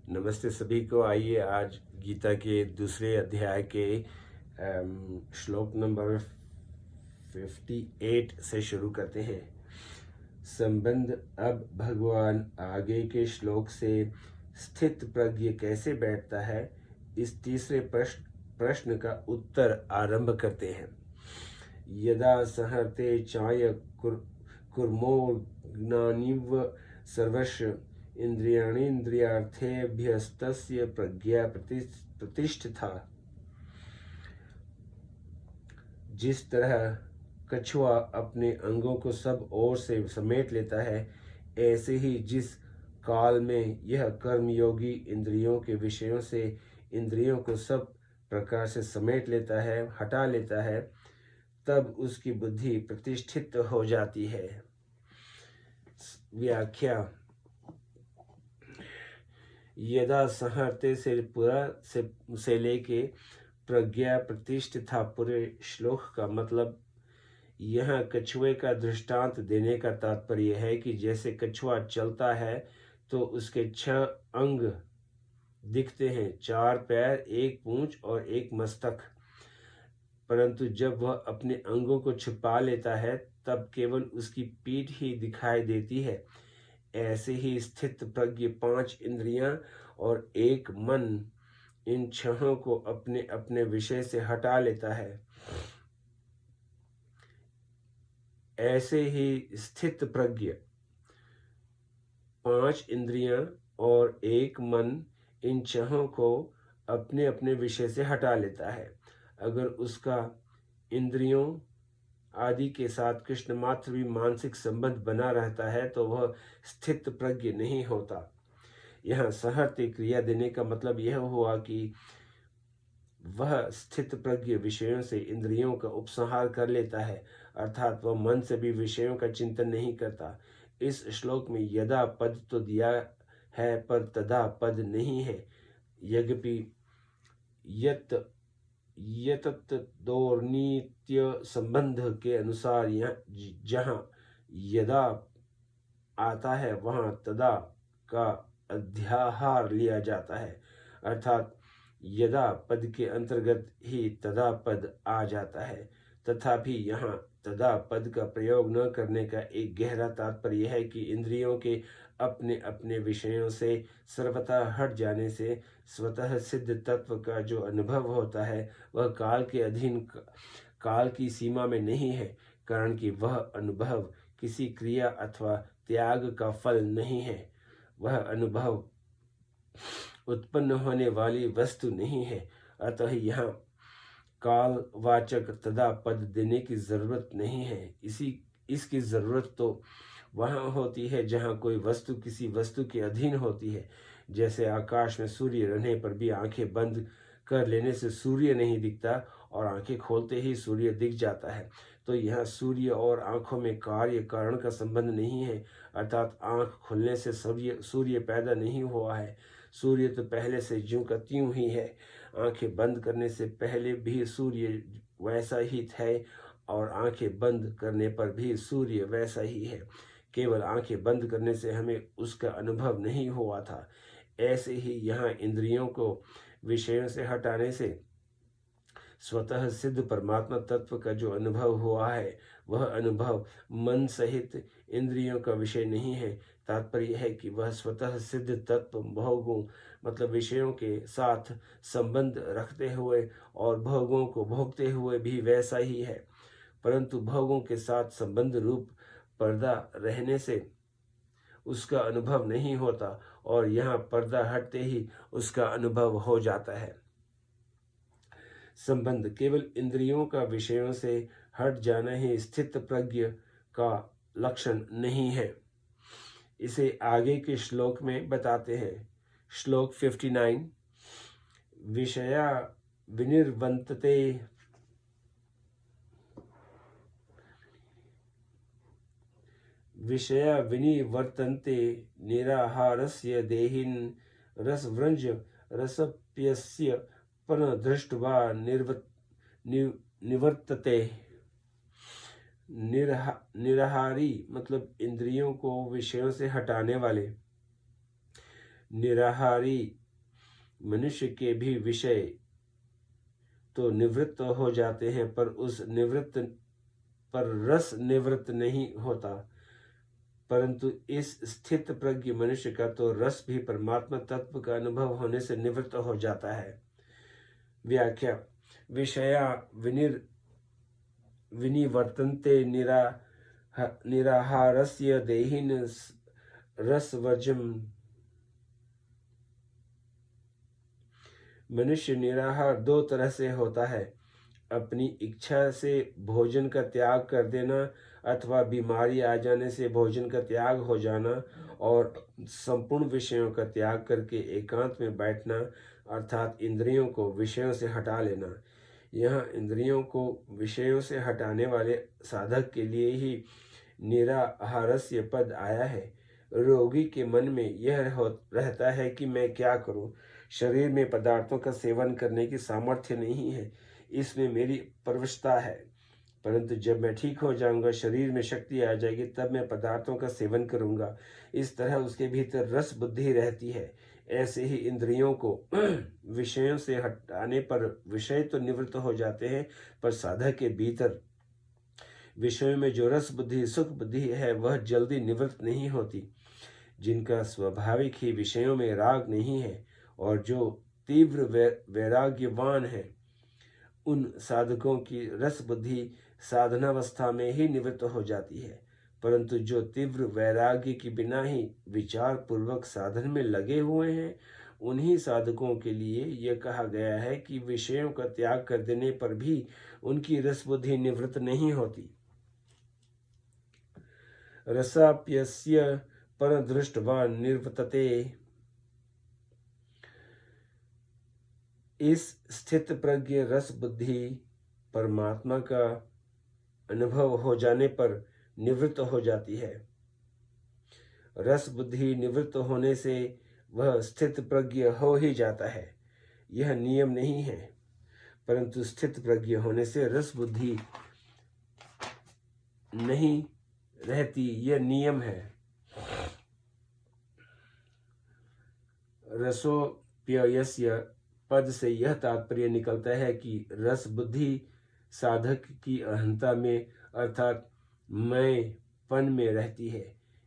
नमस्ते सभी को। आइए आज गीता के दूसरे अध्याय के श्लोक नंबर 58 से शुरू करते हैं। संबंध। अब भगवान आगे के श्लोक से स्थित प्रज्ञ कैसे बैठता है, इस तीसरे प्रश्न का उत्तर आरंभ करते हैं। यदा सहर्ते चाय कुर्मो ज्ञानिव सर्वस्य इंद्रियाणीन्द्रियार्थेभ्यस्तस्य प्रज्ञा प्रतिष्ठिता। जिस तरह कछुआ अपने अंगों को सब ओर से समेट लेता है, ऐसे ही जिस काल में यह कर्मयोगी इंद्रियों के विषयों से इंद्रियों को सब प्रकार से समेट लेता है, हटा लेता है, तब उसकी बुद्धि प्रतिष्ठित हो जाती है। व्याख्या। यदा संहरते से पूरा से लेके प्रज्ञा प्रतिष्ठिता पूरे श्लोक का मतलब यहाँ कछुए का दृष्टांत देने का तात्पर्य है कि जैसे कछुआ चलता है तो उसके 6 अंग दिखते हैं, 4 पैर, 1 पूंछ और 1 मस्तक। परंतु जब वह अपने अंगों को छुपा लेता है तब केवल उसकी पीठ ही दिखाई देती है। ऐसे ही स्थित प्रज्ञ 5 इंद्रियां और 1 मन, इन 6 को अपने अपने विषय से हटा लेता है। ऐसे ही स्थित प्रज्ञ 5 इंद्रियां और 1 मन, इन 6 को अपने अपने विषय से हटा लेता है। अगर उसका इंद्रियों आदि के साथ कृष्ण मात्र भी मानसिक संबंध बना रहता है तो वह स्थित प्रज्ञ नहीं होता। यहाँ सहर्ते क्रिया देने का मतलब यह हुआ कि वह स्थित प्रज्ञ विषयों से इंद्रियों का उपसंहार कर लेता है, अर्थात वह मन से भी विषयों का चिंतन नहीं करता। इस श्लोक में यदा पद तो दिया है पर तदा पद नहीं है। यद्यपि यततोर्नित्य संबंध के अनुसार जहाँ यदा आता है वहाँ तदा का अध्याहार लिया जाता है, अर्थात यदा पद के अंतर्गत ही तदा पद आ जाता है। तथापि यहाँ तदा पद का प्रयोग न करने का एक गहरा तात्पर्य है कि इंद्रियों के अपने अपने विषयों से सर्वथा हट जाने से स्वतः सिद्ध तत्व का जो अनुभव होता है वह काल के अधीन, काल की सीमा में नहीं है, कारण कि वह अनुभव किसी क्रिया अथवा त्याग का फल नहीं है। वह अनुभव उत्पन्न होने वाली वस्तु नहीं है। अतः यहाँ कालवाचक तदा पद देने की जरूरत नहीं है। इसकी जरूरत तो वहाँ होती है जहाँ कोई वस्तु किसी वस्तु के अधीन होती है। जैसे आकाश में सूर्य रहने पर भी आंखें बंद कर लेने से सूर्य नहीं दिखता और आंखें खोलते ही सूर्य दिख जाता है। तो यहाँ सूर्य और आंखों में कार्य कारण का संबंध नहीं है, अर्थात आंख खुलने से सूर्य पैदा नहीं हुआ है। सूर्य तो पहले से ज्यों का त्यों ही है। आंखें बंद करने से पहले भी सूर्य वैसा ही थे और आंखें बंद करने पर भी सूर्य वैसा ही है। केवल आंखें बंद करने से हमें उसका अनुभव नहीं हुआ था। ऐसे ही यहाँ इंद्रियों को विषयों से हटाने से स्वतः सिद्ध परमात्मा तत्व का जो अनुभव हुआ है वह अनुभव मन सहित इंद्रियों का विषय नहीं है। तात्पर्य है कि वह स्वतः सिद्ध तत्व भोगों मतलब विषयों के साथ संबंध रखते हुए और भोगों को भोगते हुए भी वैसा ही है, परंतु भोगों के साथ संबंध रूप पर्दा रहने से उसका अनुभव नहीं होता और यहाँ पर्दा हटते ही उसका अनुभव हो जाता है। संबंध केवल इंद्रियों का विषयों से हट जाना ही स्थित प्रज्ञ का लक्षण नहीं है। इसे आगे के श्लोक में बताते हैं। श्लोक 59। विषया विनिर्वन्तते विषया विनिवर्तन्ते निराहारस्य देहिन् रसवृञ्ज रसप्यस्य पुनः दृष्ट्वा निवर्तते। निराहारी मतलब इंद्रियों को विषयों से हटाने वाले, निराहारी मनुष्य के भी विषय तो निवृत्त हो जाते हैं, पर रस निवृत्त नहीं होता। परंतु इस स्थित प्रज्ञ मनुष्य का तो रस भी परमात्मा तत्व का अनुभव होने से निवृत्त हो जाता है। व्याख्या: विषया विनिवर्तन्ते निराहारस्य देहिन रसवर्जम। मनुष्य निराहार दो तरह से होता है: अपनी इच्छा से भोजन का त्याग कर देना अथवा बीमारी आ जाने से भोजन का त्याग हो जाना, और संपूर्ण विषयों का त्याग करके एकांत में बैठना अर्थात इंद्रियों को विषयों से हटा लेना। यहाँ इंद्रियों को विषयों से हटाने वाले साधक के लिए ही निराहारस्य पद आया है। रोगी के मन में यह रहता है कि मैं क्या करूं, शरीर में पदार्थों का सेवन करने की सामर्थ्य नहीं है, इसमें मेरी परवशता है, परंतु जब मैं ठीक हो जाऊंगा, शरीर में शक्ति आ जाएगी, तब मैं पदार्थों का सेवन करूंगा। इस तरह उसके भीतर रस बुद्धि रहती है। ऐसे ही इंद्रियों को विषयों से हटाने पर विषय तो निवृत्त हो जाते हैं, पर साधक के भीतर विषयों में जो रस बुद्धि सुख बुद्धि है वह जल्दी निवृत्त नहीं होती। जिनका स्वाभाविक ही विषयों में राग नहीं है और जो तीव्र वैराग्यवान है, उन साधकों की रस बुद्धि साधनावस्था में ही निवृत्त हो जाती है। परंतु जो तीव्र वैराग्य के बिना ही विचार पूर्वक साधन में लगे हुए हैं, उन्हीं साधकों के लिए यह कहा गया है कि विषयों का त्याग कर देने पर भी उनकी रस बुद्धि निवृत्त नहीं होती। रसाप्यस्य परदृष्ट्वा निर्वर्तते। इस स्थित प्रज्ञ रस बुद्धि परमात्मा का अनुभव हो जाने पर निवृत्त हो जाती है। रस बुद्धि निवृत्त होने से वह स्थित प्रज्ञ हो ही जाता है। यह नियम नहीं है, परंतु स्थित प्रज्ञ होने से रस बुद्धि नहीं रहती, यह नियम है। रसोप्ययस्य पद से यह तात्पर्य निकलता है कि रस बुद्धि साधक की अहंता में अर्थात मैंपन में रहती है।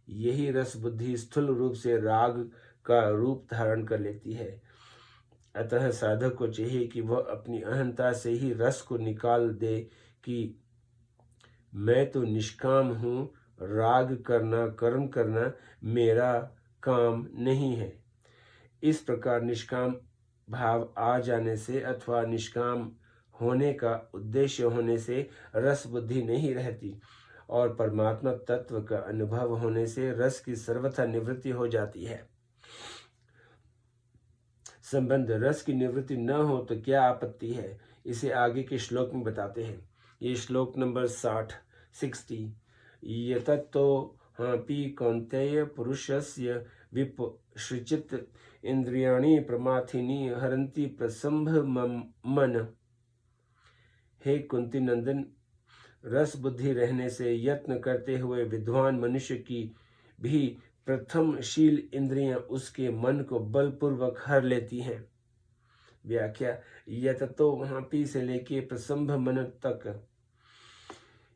यही रस बुद्धि स्थूल रूप से राग का रूप धारण कर लेती है। अतः साधक को चाहिए कि वह अपनी अहंता से ही रस को निकाल दे कि मैं तो निष्काम हूँ, राग करना कर्म करना मेरा काम नहीं है। इस प्रकार निष्काम भाव आ जाने से अथवा निष्काम होने का उद्देश्य होने से रस बुद्धि नहीं रहती और परमात्मा तत्व का अनुभव होने से रस की सर्वथा निवृत्ति हो जाती है। संबंध: रस की निवृत्ति न हो तो क्या आपत्ति है, इसे आगे के श्लोक में बताते हैं। ये श्लोक नंबर 60 यततो हापि कौन्तेय पुरुषस्य विपश्चित इंद्रियाणि प्रमाथिनी हरन्ति प्रसंभ मन। हे कुंती नंदन, रस बुद्धि रहने से यत्न करते हुए विद्वान मनुष्य की भी प्रथमशील इंद्रियां उसके मन को बलपूर्वक हर लेती हैं। व्याख्या: यततो वहां पी से लेके प्रसंभ मन तक।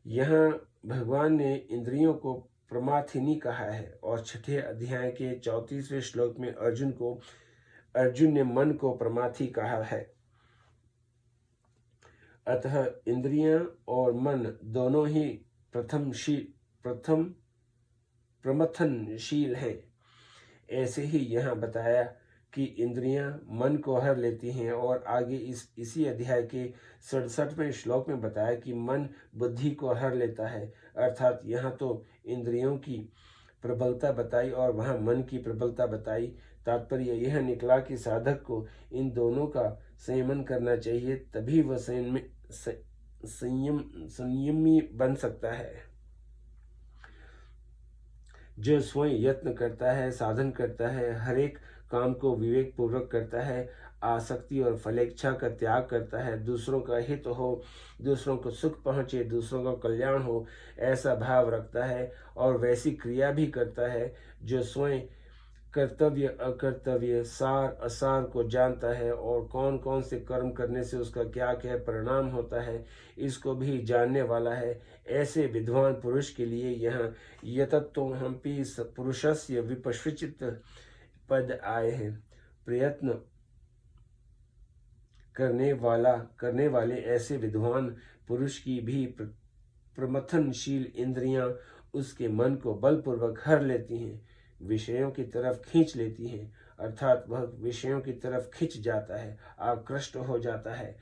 यहाँ भगवान ने इंद्रियों को प्रमाथिनी कहा है और छठे अध्याय के 34वें श्लोक में अर्जुन ने मन को प्रमाथी कहा है। अतः इंद्रियां और मन दोनों ही प्रमथनशील हैं। ऐसे ही यहाँ बताया कि इंद्रियां मन को हर लेती हैं और आगे इसी अध्याय के 67वें श्लोक में बताया कि मन बुद्धि को हर लेता है। अर्थात यहाँ तो इंद्रियों की प्रबलता बताई और वहाँ मन की प्रबलता बताई। तात्पर्य यह निकला कि साधक को इन दोनों का संयमन करना चाहिए, तभी वह संयमी बन सकता है। जो स्वयं यत्न करता है, साधन करता है, हर एक काम को विवेक पूर्वक करता है, आसक्ति और फलेच्छा का त्याग करता है, दूसरों का हित हो, दूसरों को सुख पहुँचे, दूसरों का कल्याण हो, ऐसा भाव रखता है और वैसी क्रिया भी करता है जो स्वयं कर्तव्य अकर्तव्य, सार असार को जानता है और कौन कौन से कर्म करने से उसका क्या क्या परिणाम होता है इसको भी जानने वाला है। ऐसे विद्वान पुरुष के लिए यहाँ यतत्वमपि पुरुषस्य विपश्चित पद आए हैं। प्रयत्न करने वाले ऐसे विद्वान पुरुष की भी प्रमथनशील इंद्रियां उसके मन को बलपूर्वक हर लेती हैं, विषयों की तरफ खींच लेती हैं, अर्थात वह विषयों की तरफ खिंच जाता है, आकृष्ट हो जाता है।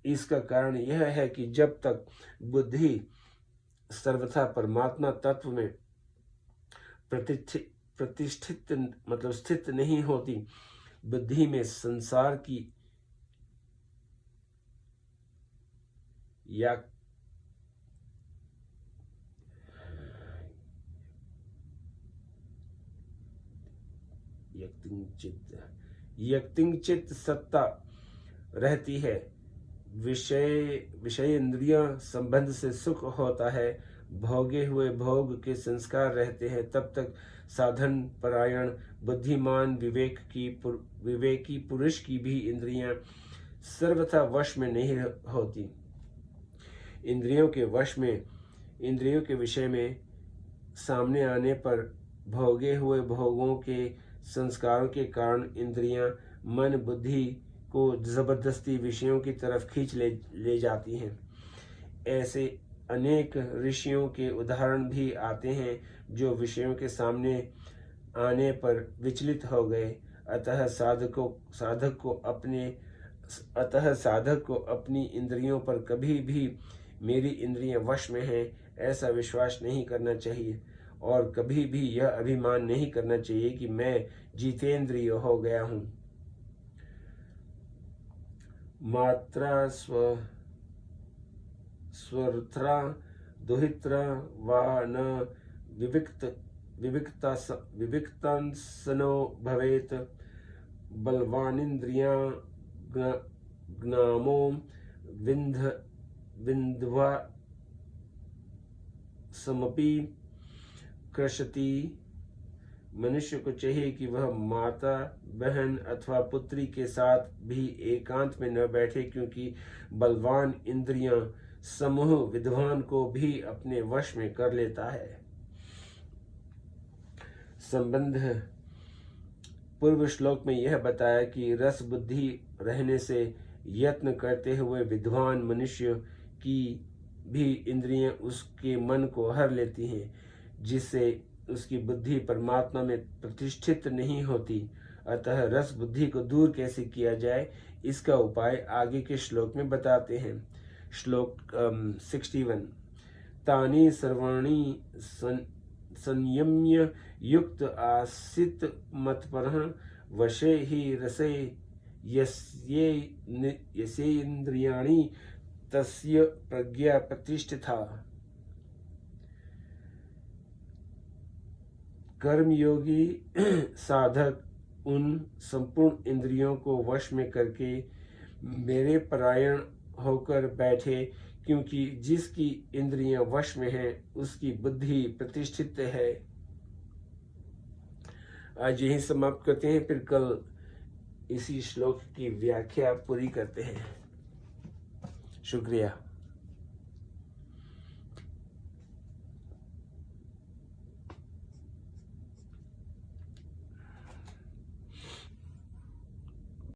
इसका कारण यह है कि जब तक बुद्धि सर्वथा परमात्मा तत्व में प्रतिष्ठित मतलब स्थित नहीं होती, बुद्धि में संसार की या यक्तिंचित सत्ता रहती है। विषय इंद्रिय संबंध से सुख होता है, भोगे हुए भोग के संस्कार रहते हैं। तब तक साधन परायण बुद्धिमान विवेकी पुरुष की भी इंद्रियां सर्वथा वश में नहीं होती। इंद्रियों के विषय में सामने आने पर भोगे हुए भोगों के संस्कारों के कारण इंद्रियां मन बुद्धि को जबरदस्ती विषयों की तरफ खींच ले जाती हैं। ऐसे अनेक ऋषियों के उदाहरण भी आते हैं जो विषयों के सामने आने पर विचलित हो गए। अतः साधक को अपनी इंद्रियों पर कभी भी मेरी इंद्रियां वश में हैं ऐसा विश्वास नहीं करना चाहिए और कभी भी यह अभिमान नहीं करना चाहिए कि मैं जितेंद्रिय हो गया हूँ। मात्रा स्वर्थरा दुहित्रा वा न विविक्तांसनो भवेत, बलवानिंद्रिया ज्ञामो विंध्वा समपि कृषति। मनुष्य को चाहिए कि वह माता बहन अथवा पुत्री के साथ भी एकांत में न बैठे, क्योंकि बलवान इंद्रियां समूह विद्वान को भी अपने वश में कर लेता है। संबंध पूर्व श्लोक में यह बताया कि रस बुद्धि रहने से यत्न करते हुए विद्वान मनुष्य की भी इंद्रियां उसके मन को हर लेती हैं, जिससे उसकी बुद्धि परमात्मा में प्रतिष्ठित नहीं होती। अतः रस बुद्धि को दूर कैसे किया जाए इसका उपाय आगे के श्लोक में बताते हैं। श्लोक 61 तानि सर्वाणि संयम्य युक्त आसित मत्परः वशे हि रसे यस्येन्द्रियाणि तस्य प्रज्ञा प्रतिष्ठिता। कर्मयोगी साधक उन संपूर्ण इंद्रियों को वश में करके मेरे परायण होकर बैठे, क्योंकि जिसकी इंद्रियां वश में हैं उसकी बुद्धि प्रतिष्ठित है। आज यही समाप्त करते हैं, फिर कल इसी श्लोक की व्याख्या पूरी करते हैं। शुक्रिया।